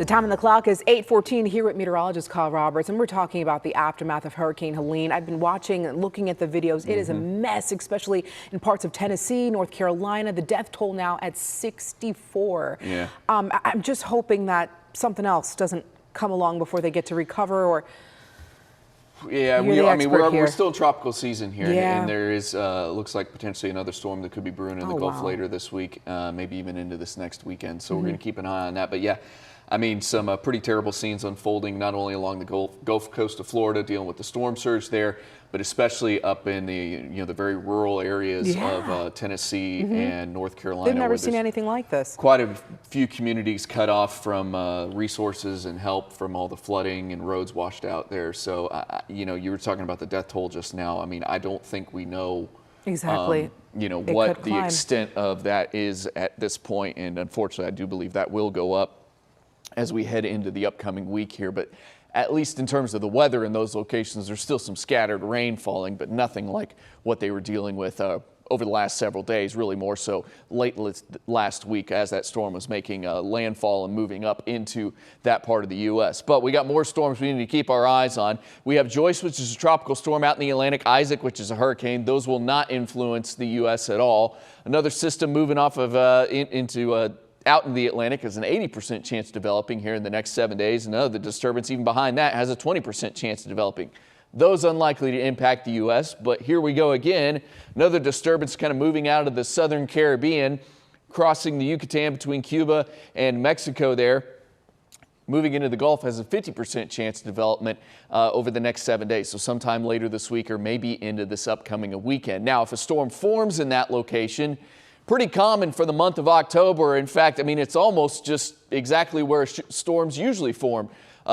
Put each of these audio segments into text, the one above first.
The time on the clock is 8:14 here with meteorologist Kyle Roberts, and we're talking about the aftermath of Hurricane Helene. I've been watching and looking at the videos. It is a mess, especially in parts of Tennessee, North Carolina. The death toll now at 64. Yeah. I'm just hoping that something else doesn't come along before they get to recover. Or yeah, we're still in tropical season here, Yeah. and there is looks like potentially another storm that could be brewing in the Gulf wow. later this week, maybe even into this next weekend. So we're going to keep an eye on that. But yeah, I mean, some pretty terrible scenes unfolding not only along the Gulf Coast of Florida, dealing with the storm surge there, but especially up in the the very rural areas of Tennessee and North Carolina. They've never seen anything like this. Quite a few communities cut off from resources and help from all the flooding and roads washed out there. So, you were talking about the death toll just now. I mean, I don't think we know Exactly. What the extent of that is at this point. And unfortunately, I do believe that will go up as we head into the upcoming week here. But at least in terms of the weather in those locations, there's still some scattered rain falling, but nothing like what they were dealing with over the last several days, really more so late last week as that storm was making landfall and moving up into that part of the U.S. But we got more storms we need to keep our eyes on. We have Joyce, which is a tropical storm out in the Atlantic, Isaac, which is a hurricane. Those will not influence the U.S. at all. Another system moving off of out in the Atlantic has an 80% chance of developing here in the next 7 days. Another disturbance even behind that has a 20% chance of developing. Those unlikely to impact the U.S., but here we go again. Another disturbance kind of moving out of the southern Caribbean, crossing the Yucatan between Cuba and Mexico there. Moving into the Gulf has a 50% chance of development over the next 7 days. So sometime later this week or maybe into this upcoming weekend. Now, if a storm forms in that location, pretty common for the month of October. In fact, I mean, it's almost just exactly where storms usually form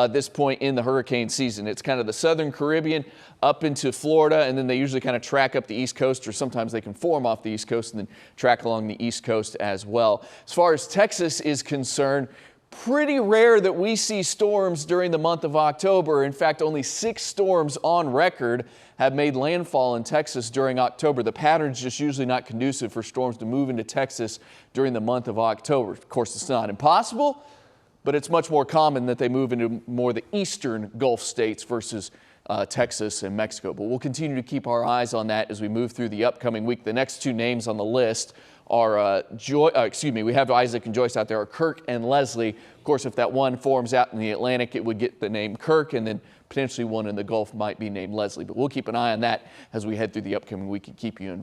this point in the hurricane season. It's kind of the southern Caribbean up into Florida, and then they usually kind of track up the East Coast, or sometimes they can form off the East Coast and then track along the East Coast as well. As far as Texas is concerned, pretty rare that we see storms during the month of October. In fact, only 6 storms on record have made landfall in Texas during October. The pattern's just usually not conducive for storms to move into Texas during the month of October. Of course, it's not impossible, but it's much more common that they move into more the eastern Gulf states versus Texas and Mexico. But we'll continue to keep our eyes on that as we move through the upcoming week. The next 2 names on the list are we have Isaac and Joyce out there, are Kirk and Leslie. Of course, if that one forms out in the Atlantic, it would get the name Kirk, and then potentially one in the Gulf might be named Leslie. But we'll keep an eye on that as we head through the upcoming week and keep you informed.